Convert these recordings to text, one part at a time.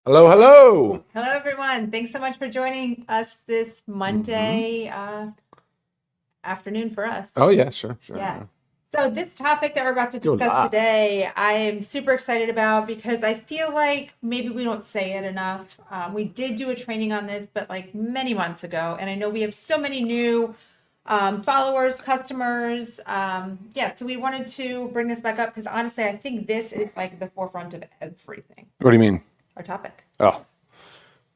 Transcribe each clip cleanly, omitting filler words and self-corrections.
Hello, hello. Hello, everyone. Thanks so much for joining us this Monday afternoon for us. Oh yeah, sure. Yeah. So this topic that we're about to Go discuss live. today, I am super excited about because I feel like maybe we don't say it enough. We did do a training on this, but like many months ago, and I know we have so many new followers, customers. So we wanted to bring this back up because honestly, I think this is like the forefront of everything. What do you mean? Our topic. Oh,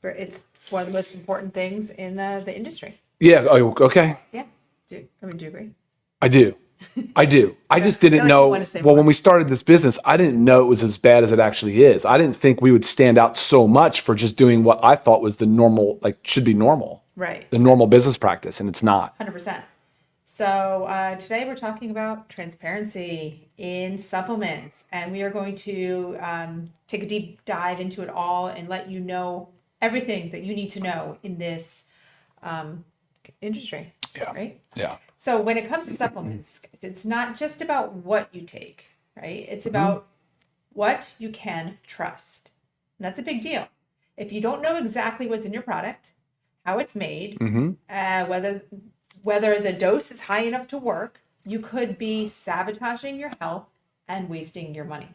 It's one of the most important things in the industry. yeah. Oh, okay. Yeah. Do you agree? I do. I do. I just feel didn't like you want know. to say Well, more. when we started this business, I didn't know it was as bad as it actually is. I didn't think we would stand out so much for just doing what I thought was the normal, like should be normal, Right. the normal business practice, and it's not. 100%. So today we're talking about transparency in supplements, and we are going to take a deep dive into it all and let you know everything that you need to know in this industry. Yeah. Right. Yeah. So when it comes to supplements, it's not just about what you take, right? It's about what you can trust. And that's a big deal. If you don't know exactly what's in your product, how it's made, whether the dose is high enough to work, you could be sabotaging your health and wasting your money.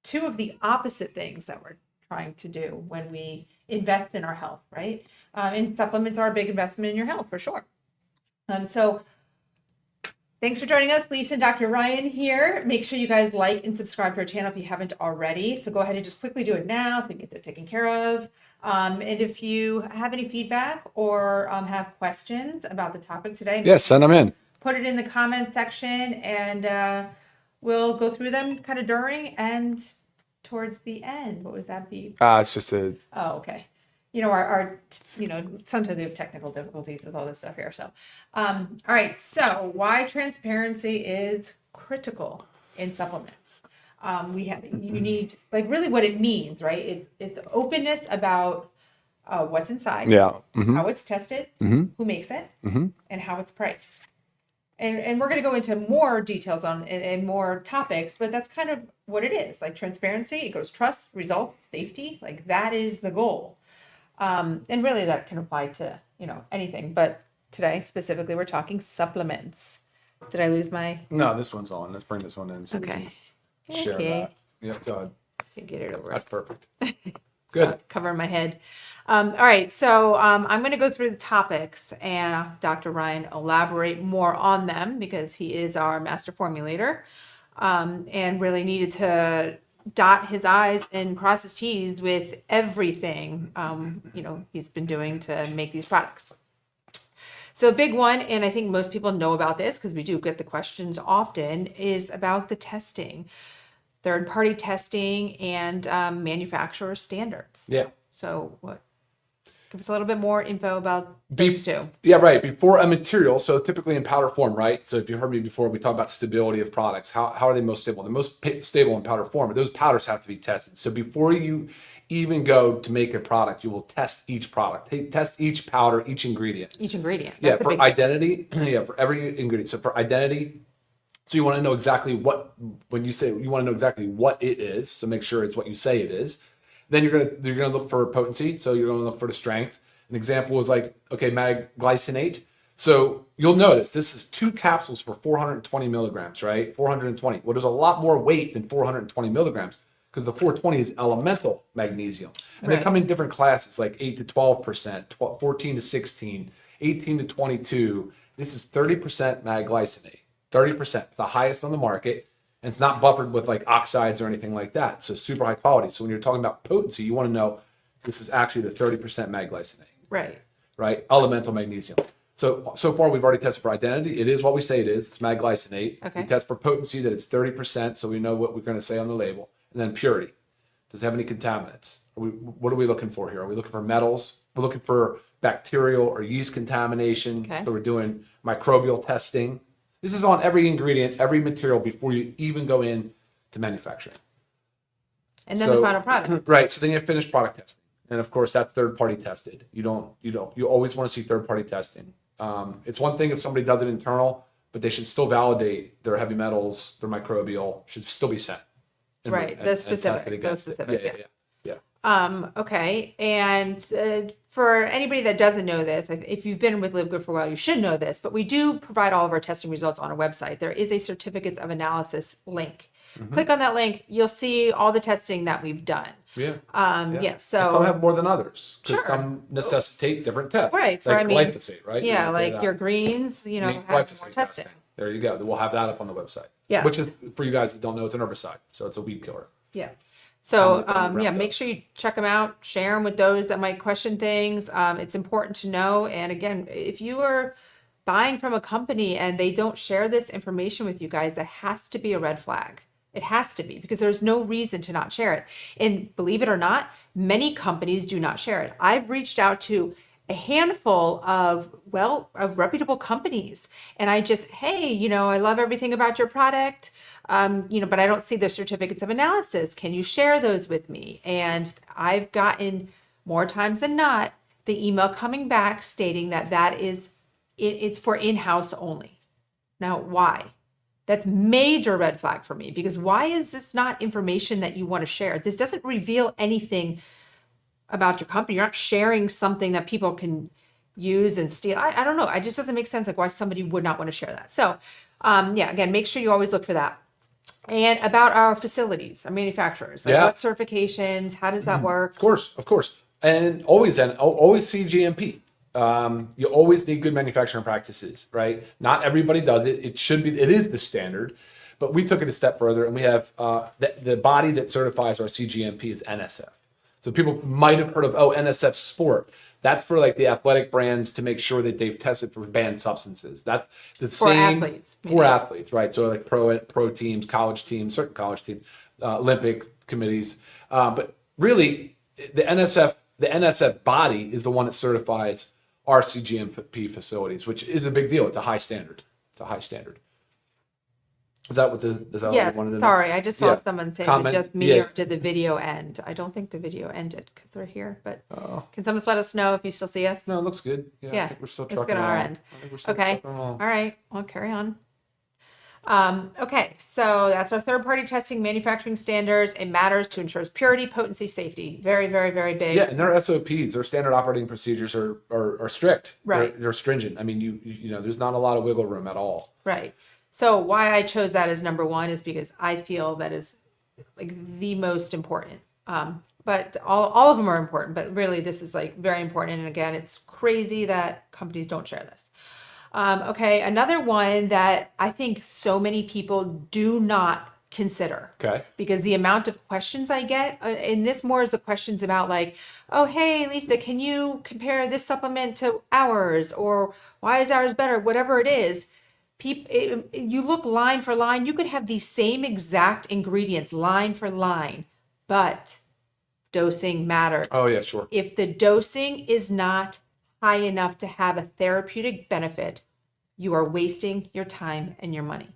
Two of the opposite things that we're trying to do when we invest in our health, right? And supplements are a big investment in your health for sure. So thanks for joining us, Lisa and Dr. Ryan here. Make sure you guys like and subscribe to our channel if you haven't already. So go ahead and just quickly do it now so we can get that taken care of. And if you have any feedback or have questions about the topic today, Yeah. Send them in. put it in the comments section and we'll go through them kind of during and towards the end. What was that be? It's just a. Oh, okay. Sometimes we have technical difficulties with all this stuff here. So, all right. So why transparency is critical in supplements. You need like really what it means, right? It's openness about what's inside, Yeah. how it's tested, who makes it, and how it's priced. And we're going to go into more details on and more topics, but that's kind of what it is. Like transparency, it goes trust, results, safety. Like that is the goal. And really that can apply to, anything. But today specifically, we're talking supplements. Did I lose my? No, this one's on. Let's bring this one in. So Okay. we can share that. Yeah. Go ahead. To get it over. That's perfect. Good. Cover my head. All right. So I'm going to go through the topics and Dr. Ryan elaborate more on them because he is our master formulator and really needed to dot his I's and cross his T's with everything, he's been doing to make these products. So a big one, and I think most people know about this because we do get the questions often, is about the testing, third-party testing and manufacturer standards. Yeah. So give us a little bit more info about those two. Yeah, right. Before a material, so typically in powder form, right? So if you heard me before, we talk about stability of products. How are they most stable? They're most stable in powder form, but those powders have to be tested. So before you even go to make a product, you will test each product. Test each powder, each ingredient. Each ingredient. Yeah, for identity. Yeah, for every ingredient. So for identity, so you want to know exactly when you say you want to know exactly what it is. So make sure it's what you say it is. Then you're gonna look for potency. So you're gonna look for the strength. An example is like, okay, mag-glycinate. So you'll notice this is 2 capsules for 420 milligrams, right? 420. Well, there's a lot more weight than 420 milligrams because the 420 is elemental magnesium. And they come in different classes, like 8 to 12%, 14 to 16, 18 to 22. This is 30% mag-glycinate. 30%. It's the highest on the market. And it's not buffered with like oxides or anything like that. So super high quality. So when you're talking about potency, you want to know this is actually the 30% mag-glycinate. Right? Elemental magnesium. So far we've already tested for identity. It is what we say it is. It's mag-glycinate. Okay. We test for potency that it's 30%, so we know what we're going to say on the label. And then purity. Does it have any contaminants? What are we looking for here? Are we looking for metals? We're looking for bacterial or yeast contamination. Okay. So we're doing microbial testing. This is on every ingredient, every material before you even go in to manufacturing. And then the final product. Right. So then you have finished product testing. And of course that's third party tested. You always want to see third party testing. It's one thing if somebody does it internal, but they should still validate their heavy metals, their microbial should still be sent. Right. The specific. Those specifics. Yeah. Okay. And for anybody that doesn't know this, if you've been with Live Good for a while, you should know this, but we do provide all of our testing results on our website. There is a certificates of analysis link. Click on that link. You'll see all the testing that we've done. Yeah. Yeah. Some So, have more than others because Sure. some necessitate different tests. Right, for, Like I mean, glyphosate, right? yeah, You say like that. your greens, You have need more glyphosate testing. There you go. We'll have that up on the website. Yeah. Which is, for you guys that don't know, it's an herbicide. So it's a weed killer. Yeah. So, From yeah, Roundup. make sure you check them out, share them with those that might question things. It's important to know. And again, if you are buying from a company and they don't share this information with you guys, that has to be a red flag. It has to be, because there's no reason to not share it. And believe it or not, many companies do not share it. I've reached out to a handful of reputable companies, and I just, hey, I love everything about your product. But I don't see the certificates of analysis. Can you share those with me? And I've gotten, more times than not, the email coming back stating that it's for in-house only. Now, why? That's major red flag for me, because why is this not information that you want to share? This doesn't reveal anything about your company. You're not sharing something that people can use and steal. I don't know. It just doesn't make sense, like why somebody would not want to share that. So, yeah, again, make sure you always look for that. And about our facilities, our manufacturers, like what certifications, how does that work? Of course. And always see GMP. You always need good manufacturing practices, right? Not everybody does it. It is the standard, but we took it a step further, and we have the body that certifies our CGMP is NSF. So people might have heard of, NSF Sport. That's for like the athletic brands to make sure that they've tested for banned substances. That's the same athletes, for athletes, right? So like pro teams, college teams, certain college teams, Olympic committees. But really, the NSF body is the one that certifies our CGMP facilities, which is a big deal. It's a high standard. Is that what what Yes, you wanted to know? sorry, I just saw Yeah. someone say, Comment. did just me Yeah. or did the video end? I don't think the video ended because we're here, but Oh. can someone let us know if you still see us? No, it looks good. Yeah, I Yeah, think we're still it's trucking good on our along. end. I think we're still Okay, trucking along. all right, I'll carry on. Okay, so that's our third-party testing, manufacturing standards. It matters to ensure purity, potency, safety. Very, very, very big. Yeah, and their SOPs, their standard operating procedures are strict. Right. They're stringent. I mean, there's not a lot of wiggle room at all. Right. So why I chose that as number one is because I feel that is like the most important. But all of them are important, but really this is like very important. And again, it's crazy that companies don't share this. Okay, another one that I think so many people do not consider. Okay. Because the amount of questions I get, and this more is the questions about like, oh, hey, Lisa, can you compare this supplement to ours? Or why is ours better? Whatever it is. You look line for line, you could have the same exact ingredients line for line, but dosing matters. Oh yeah, sure. If the dosing is not high enough to have a therapeutic benefit, you are wasting your time and your money.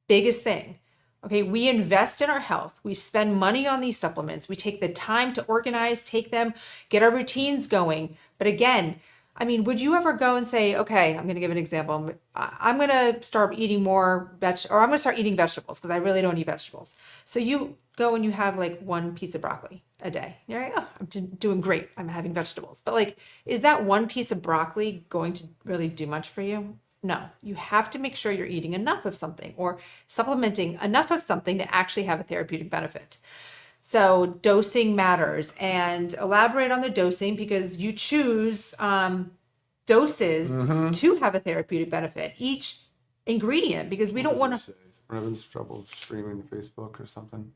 Biggest thing. Okay, we invest in our health. We spend money on these supplements. We take the time to organize, take them, get our routines going. But again, I mean, would you ever go and say, okay, I'm going to give an example. I'm going to start eating more I'm going to start eating vegetables because I really don't eat vegetables. So you go and you have like one piece of broccoli a day. You're like, oh, I'm doing great. I'm having vegetables. But like, is that one piece of broccoli going to really do much for you? No, you have to make sure you're eating enough of something or supplementing enough of something to actually have a therapeutic benefit. So dosing matters, and elaborate on the dosing because you choose doses to have a therapeutic benefit, each ingredient, because we don't want to. We're having trouble streaming Facebook or something.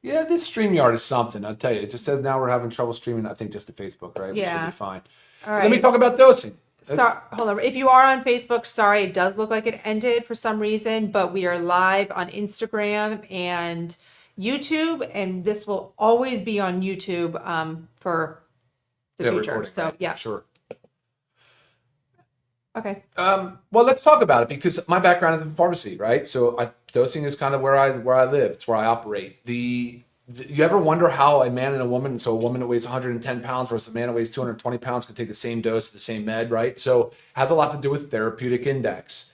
Yeah, this StreamYard is something. I'll tell you. It just says now we're having trouble streaming, I think, just to Facebook, right? Yeah. We should be fine. All right. Let me talk about dosing. Hold on. If you are on Facebook, sorry, it does look like it ended for some reason, but we are live on Instagram and YouTube, and this will always be on YouTube for the future. So right? yeah, Sure. Okay. Well, let's talk about it because my background is in pharmacy, right? So dosing is kind of where I live. It's where I operate. You ever wonder how a man and a woman, so a woman that weighs 110 pounds versus a man that weighs 220 pounds can take the same dose of the same med, right? So it has a lot to do with therapeutic index.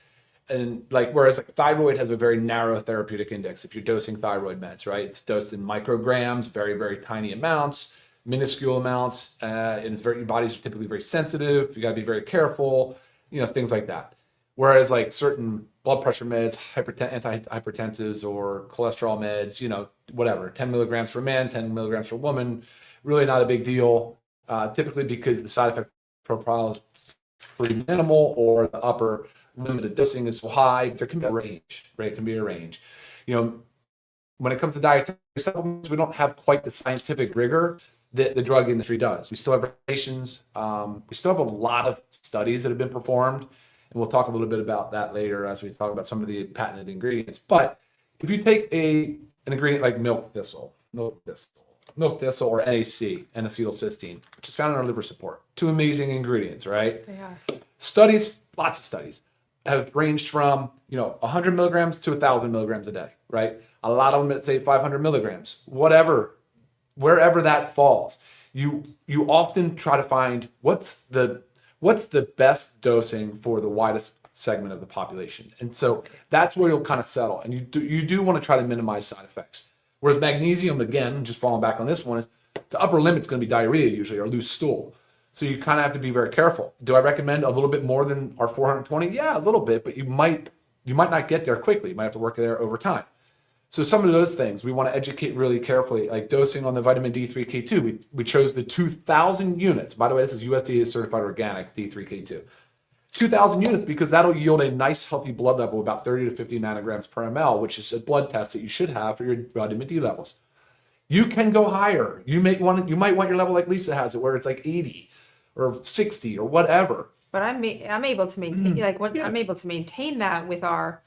And like, whereas like thyroid has a very narrow therapeutic index. If you're dosing thyroid meds, right, it's dosed in micrograms, very, very tiny amounts, minuscule amounts, and it's very, your body's typically very sensitive. You got to be very careful, things like that. Whereas like certain blood pressure meds, antihypertensives, or cholesterol meds, whatever, 10 milligrams for men, 10 milligrams for woman, really not a big deal. Typically because the side effect profile is pretty minimal, or the upper limit of dosing is so high. There can be a range, right? It can be a range. When it comes to dietary supplements, we don't have quite the scientific rigor that the drug industry does. We still have regulations. We still have a lot of studies that have been performed, and we'll talk a little bit about that later as we talk about some of the patented ingredients. But if you take an ingredient like milk thistle, or NAC, N-acetylcysteine, which is found in our liver support, 2 amazing ingredients, right? They are. Studies, lots of studies, have ranged from 100 milligrams to 1,000 milligrams a day, right? A lot of them that say 500 milligrams, wherever that falls. You often try to find what's the best dosing for the widest segment of the population, and so that's where you'll kind of settle. And you do want to try to minimize side effects. Whereas magnesium, again, just falling back on this one, is the upper limit's going to be diarrhea usually, or loose stool. So you kind of have to be very careful. Do I recommend a little bit more than our 420? Yeah, a little bit, but you might not get there quickly. You might have to work there over time. So some of those things we want to educate really carefully, like dosing on the vitamin D3K2. We chose the 2,000 units. By the way, this is USDA certified organic D3K2. 2,000 units because that'll yield a nice healthy blood level, about 30 to 50 nanograms per ml, which is a blood test that you should have for your vitamin D levels. You can go higher. You might want your level like Lisa has it, where it's like 80 or 60 or whatever. But I'm able to maintain I'm able to maintain that with our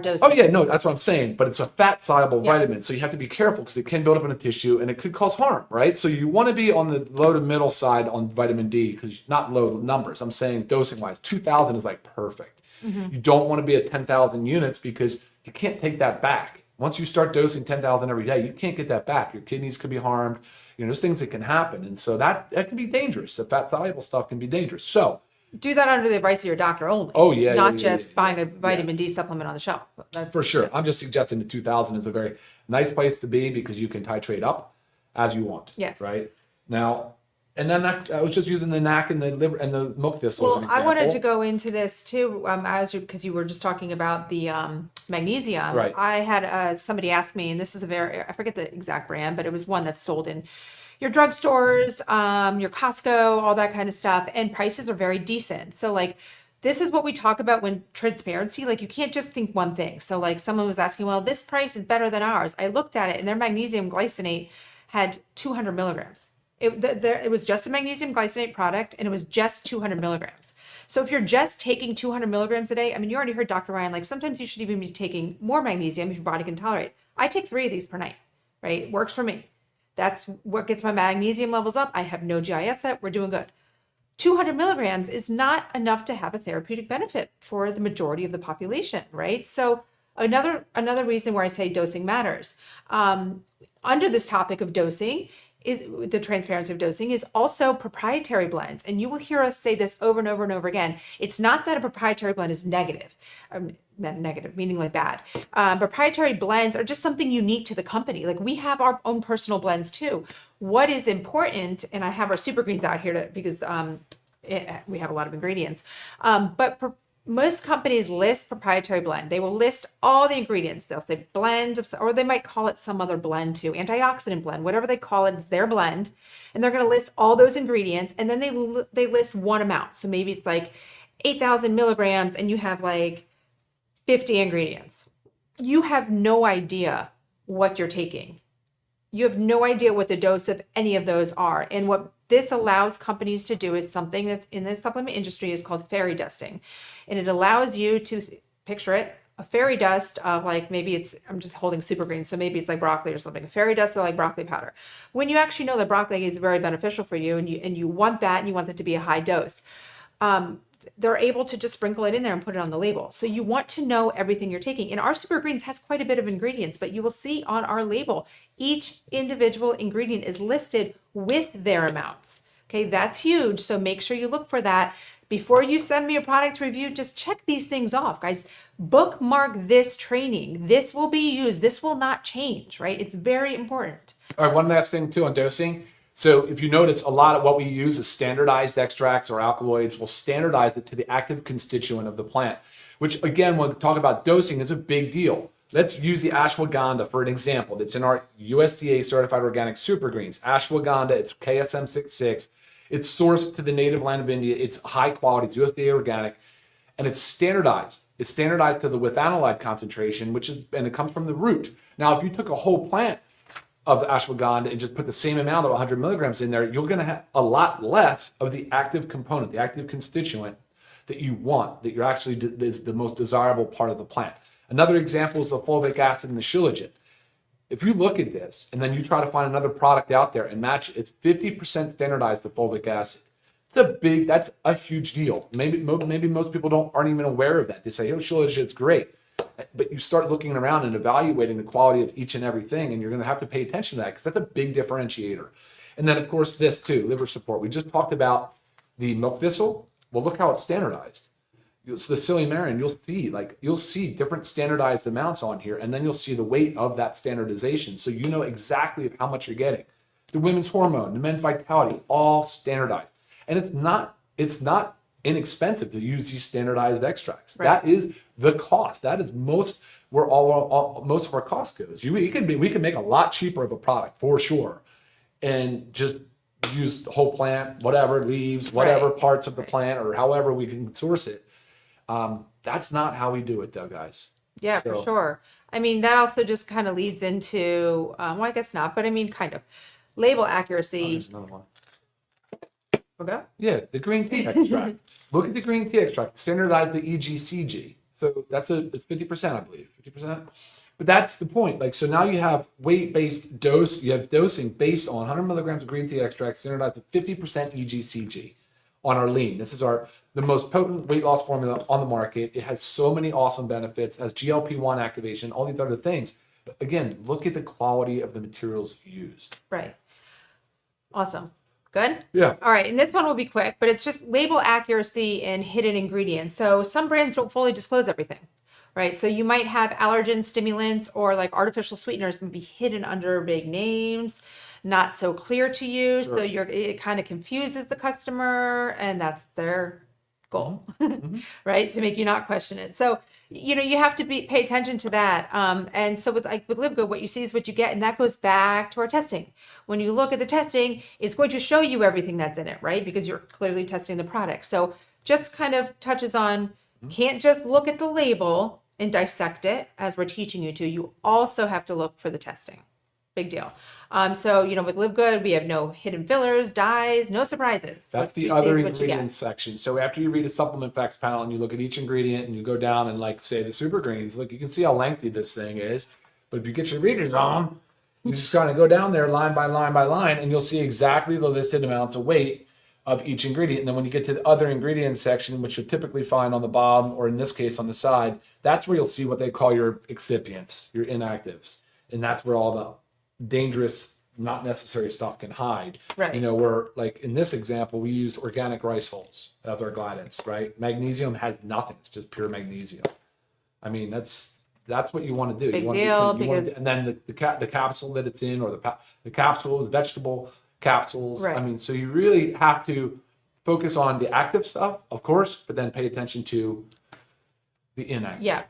dosing. Oh yeah, no, that's what I'm saying. But it's a fat soluble vitamin, so you have to be careful because it can build up in a tissue and it could cause harm, right? So you want to be on the low to middle side on vitamin D, because not low numbers. I'm saying dosing wise, 2,000 is like perfect. You don't want to be at 10,000 units because you can't take that back. Once you start dosing 10,000 every day, you can't get that back. Your kidneys could be harmed. There's things that can happen, and so that can be dangerous. The fat soluble stuff can be dangerous. So do that under the advice of your doctor only. Oh yeah, not just buying a vitamin D supplement on the shelf. That's for sure. I'm just suggesting the 2,000 is a very nice place to be because you can titrate up as you want. Yes. Right now, and then I was just using the NAC and the liver and the milk thistle. Well, as an example. I wanted to go into this too, because you were just talking about the magnesium. Right. I had somebody ask me, and this is I forget the exact brand, but it was one that's sold in your drugstores, your Costco, all that kind of stuff, and prices are very decent. So like, this is what we talk about when transparency, like you can't just think one thing. So like someone was asking, well, this price is better than ours. I looked at it and their magnesium glycinate had 200 milligrams. It was just a magnesium glycinate product and it was just 200 milligrams. So if you're just taking 200 milligrams a day, I mean, you already heard Dr. Ryan, like sometimes you should even be taking more magnesium if your body can tolerate. I take 3 of these per night, right? It works for me. That's what gets my magnesium levels up. I have no GI upset. We're doing good. 200 milligrams is not enough to have a therapeutic benefit for the majority of the population, right? So another reason where I say dosing matters. Under this topic of dosing, the transparency of dosing is also proprietary blends. And you will hear us say this over and over and over again. It's not that a proprietary blend is negative. Negative, meaning like bad. Proprietary blends are just something unique to the company. Like we have our own personal blends too. What is important, and I have our super greens out here because we have a lot of ingredients, but most companies list proprietary blend. They will list all the ingredients. They'll say blend, or they might call it some other blend too, antioxidant blend, whatever they call it, it's their blend. And they're going to list all those ingredients. And then they list one amount. So maybe it's like 8,000 milligrams and you have like 50 ingredients. You have no idea what you're taking. You have no idea what the dose of any of those are. And what this allows companies to do is something that's in the supplement industry is called fairy dusting. And it allows you to picture it, a fairy dust of like, maybe I'm just holding super green. So maybe it's like broccoli or something, a fairy dust or like broccoli powder. When you actually know that broccoli is very beneficial for you and you want that and you want it to be a high dose, they're able to just sprinkle it in there and put it on the label. So you want to know everything you're taking. And our super greens has quite a bit of ingredients, but you will see on our label, each individual ingredient is listed with their amounts. Okay, that's huge. So make sure you look for that. Before you send me a product review, just check these things off, guys. bookmark this training. This will be used. This will not change, right? It's very important. All right, one last thing too on dosing. So if you notice, a lot of what we use is standardized extracts or alkaloids. We'll standardize it to the active constituent of the plant, which again, when we talk about dosing, is a big deal. Let's use the ashwagandha for an example. That's in our USDA certified organic super greens. Ashwagandha, it's KSM 66. It's sourced to the native land of India. It's high quality, it's USDA organic, and it's standardized. It's standardized to the withanolide concentration, and it comes from the root. Now, if you took a whole plant of the ashwagandha and just put the same amount of 100 milligrams in there, you're going to have a lot less of the active component, the active constituent that you want, that you're actually is the most desirable part of the plant. Another example is the fulvic acid and the shilajit. If you look at this and then you try to find another product out there and match it, it's 50% standardized to fulvic acid. That's a huge deal. Maybe most people aren't even aware of that. They say, oh, shilajit's great. But you start looking around and evaluating the quality of each and everything, and you're going to have to pay attention to that because that's a big differentiator. And then, of course, this too, liver support. We just talked about the milk thistle. Well, look how it's standardized. It's the silymarin. You'll see different standardized amounts on here, and then you'll see the weight of that standardization, so you know exactly how much you're getting. The women's hormone, the men's vitality, all standardized, and it's not inexpensive to use these standardized extracts. Right. That is the cost. That is most of our cost goes. We can make a lot cheaper of a product for sure, and just use the whole plant, whatever leaves, whatever parts of the plant, or however we can source it. That's not how we do it, though, guys. Yeah, for sure. I mean, that also just kind of leads into, well, I guess not, but I mean, kind of label accuracy. There's another one. Okay. Yeah, the green tea extract. Look at the green tea extract. Standardize the EGCG. So it's 50%, I believe, 50%. But that's the point. So now you have weight-based dose. You have dosing based on 100 milligrams of green tea extract, standardized with 50% EGCG on our lean. This is the most potent weight loss formula on the market. It has so many awesome benefits, has GLP-1 activation, all these other things. But again, look at the quality of the materials used. Right. Awesome. Good? Yeah. All right. And this one will be quick, but it's just label accuracy and hidden ingredients. So some brands don't fully disclose everything, right? So you might have allergen stimulants or artificial sweeteners can be hidden under big names, not so clear to you. Sure. So it kind of confuses the customer, and that's their goal, right? To make you not question it. So, you have to pay attention to that. And so with LiveGood, what you see is what you get. And that goes back to our testing. When you look at the testing, it's going to show you everything that's in it, right? Because you're clearly testing the product. So just kind of touches on, can't just look at the label and dissect it as we're teaching you to. You also have to look for the testing. Big deal. So, with LiveGood, we have no hidden fillers, dyes, no surprises. That's the other ingredients section. So after you read a supplement facts panel and you look at each ingredient and you go down and say the super greens, look, you can see how lengthy this thing is. But if you get your readers on, you just kind of go down there line by line by line, and you'll see exactly the listed amounts of weight of each ingredient. And then when you get to the other ingredients section, which you'll typically find on the bottom, or in this case on the side, that's where you'll see what they call your excipients, your inactives. And that's where all the dangerous, not necessary stuff can hide. Right. Where in this example, we use organic rice hulls as our guidance, right? Magnesium has nothing. It's just pure magnesium. I mean, that's what you want to do. Big deal. And then the capsule that it's in, or the capsule, the vegetable capsules. Right. I mean, so you really have to focus on the active stuff, of course, but then pay attention to the inactive. Yeah.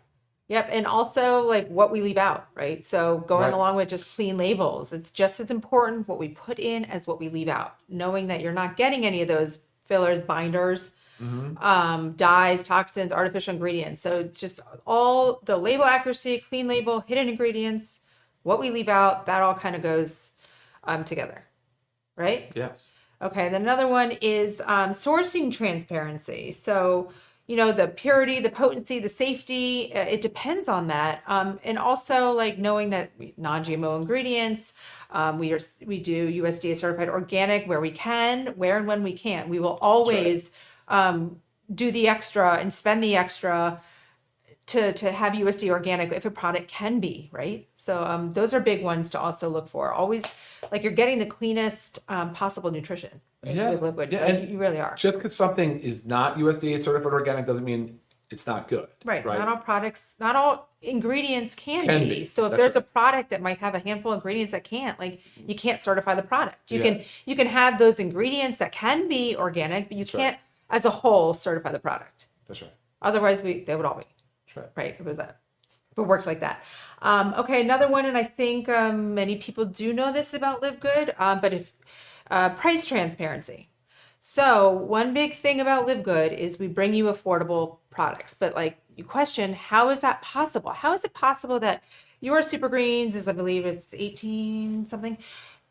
Yep. And also what we leave out, right? So going along with just clean labels, it's just as important what we put in as what we leave out, knowing that you're not getting any of those fillers, binders, dyes, toxins, artificial ingredients. So it's just all the label accuracy, clean label, hidden ingredients, what we leave out, that all kind of goes together, right? Yes. Okay. Then another one is sourcing transparency. So the purity, the potency, the safety, it depends on that. And also knowing that non-GMO ingredients, we do USDA certified organic where we can, where and when we can. We will always do the extra and spend the extra to have USDA organic if a product can be, right? So those are big ones to also look for. Always you're getting the cleanest possible nutrition. With LiveGood. Yeah, you really are. Just because something is not USDA certified organic doesn't mean it's not good. Right. Not all products, not all ingredients can Can be. be. So if That's there's a right. product that might have a handful of ingredients that can't, like you can't certify the product. Yeah. You can have those ingredients that can be organic, but you That's right. can't as a whole certify the product. That's right. Otherwise they would all be. That's right. Right. It was that. If it worked like that. Okay, another one, and I think many people do know this about Live Good, but if price transparency. So one big thing about Live Good is we bring you affordable products, but like you question, how is that possible? How is it possible that your Super Greens is, I believe it's 18 something,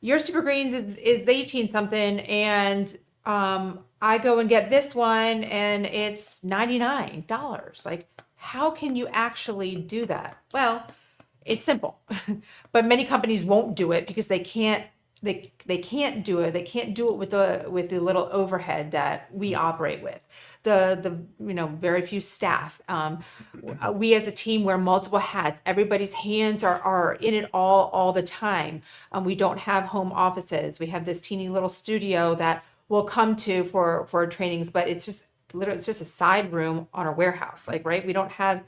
your Super Greens is 18 something, and I go and get this one and it's $99. Like, how can you actually do that? Well, it's simple, but many companies won't do it because they can't can't do it. They can't do it with the little overhead that we operate with. The very few staff. We as a team wear multiple hats. Everybody's hands are in it all the time. We don't have home offices. We have this teeny little studio that we'll come to for trainings, but it's just literally it's just a side room on our warehouse. Like, right, we don't have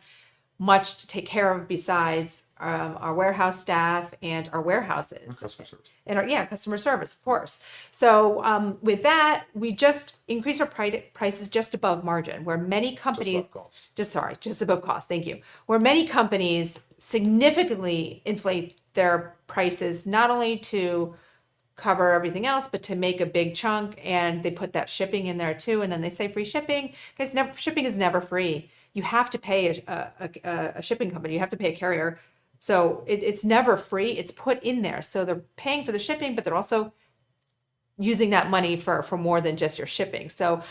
much to take care of besides our warehouse staff and our warehouses. Customer service. And our customer service, of course. So with that, we just increase our prices just above margin, where many companies just above cost. Thank you. Where many companies significantly inflate their prices, not only to cover everything else, but to make a big chunk, and they put that shipping in there too. And then they say free shipping, because shipping is never free. You have to pay a shipping company. You have to pay a carrier. So it's never free. It's put in there. So they're paying for the shipping, but they're also using that money for more than just your shipping. So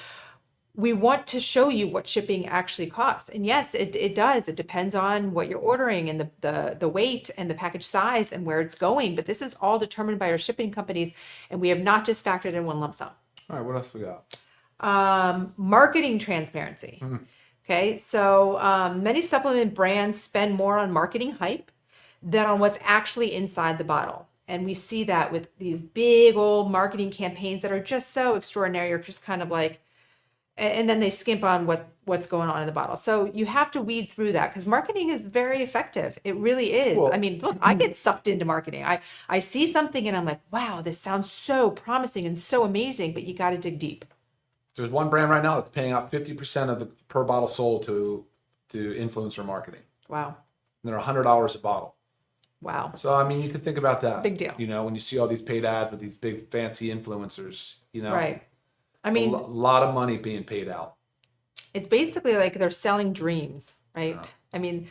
we want to show you what shipping actually costs. And yes, it does. It depends on what you're ordering and the weight and the package size and where it's going. But this is all determined by our shipping companies. And we have not just factored in one lump sum. All right, what else we got? Marketing transparency. Okay, so many supplement brands spend more on marketing hype than on what's actually inside the bottle. And we see that with these big old marketing campaigns that are just so extraordinary, or just kind of like, and then they skimp on what's going on in the bottle. So you have to weed through that, because marketing is very effective. It really is. Well, I mean, look, I get sucked into marketing. I see something and I'm like, wow, this sounds so promising and so amazing, but you got to dig deep. There's one brand right now that's paying out 50% of the per bottle sold to influencer marketing. Wow. And they're $100 a bottle. Wow. So I mean, you can think about that. It's a big deal. You know, when you see all these paid ads with these big fancy influencers, you know, right. I mean, a lot of money being paid out. It's basically like they're selling dreams, right? Yeah. I mean,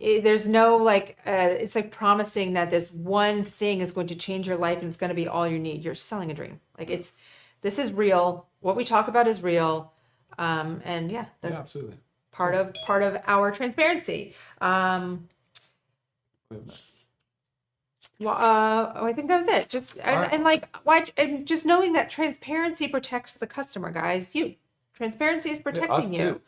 there's no like, it's like promising that this one thing is going to change your life and it's going to be all you need. You're selling a dream. Like this is real. What we talk about is real. And yeah, that's absolutely part of our transparency. Next. Well, I think that's it. Just and like why, and just knowing that transparency protects the customer, guys. Transparency is protecting you. Too.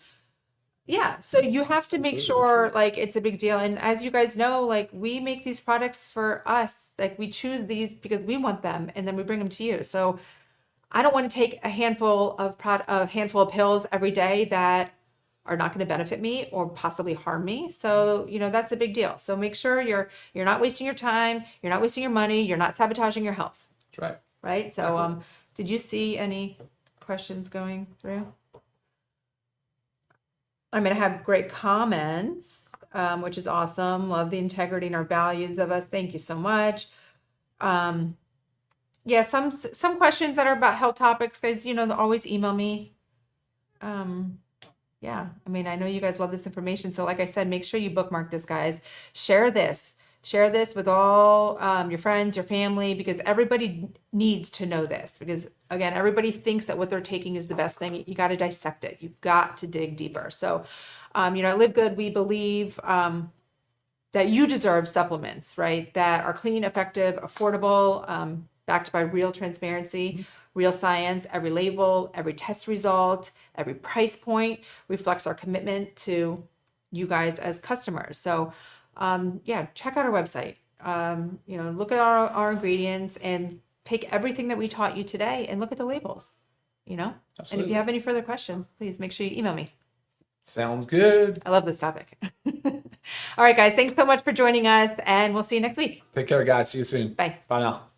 Yeah, so you have to make sure like it's a big deal. And as you guys know, like we make these products for us. Like we choose these because we want them, and then we bring them to you. So I don't want to take a handful of pills every day that are not going to benefit me or possibly harm me. So, that's a big deal. So make sure you're not wasting your time, you're not wasting your money, you're not sabotaging your health. That's right. Right? So, did you see any questions going through? I'm going to have great comments, which is awesome. Love the integrity and our values of us. Thank you so much. Yeah, some questions that are about health topics, guys, always email me. Yeah, I mean, I know you guys love this information. So like I said, make sure you bookmark this, guys. Share this with all your friends, your family, because everybody needs to know this. Because again, everybody thinks that what they're taking is the best thing. You got to dissect it. You've got to dig deeper. So, at Live Good, we believe that you deserve supplements, right? That are clean, effective, affordable, backed by real transparency, real science. Every label, every test result, every price point reflects our commitment to you guys as customers. So, check out our website. Look at our ingredients and take everything that we taught you today and look at the labels. Absolutely. And if you have any further questions, please make sure you email me. Sounds good. I love this topic. All right, guys. Thanks so much for joining us, and we'll see you next week. Take care, guys. See you soon. Bye. Bye now.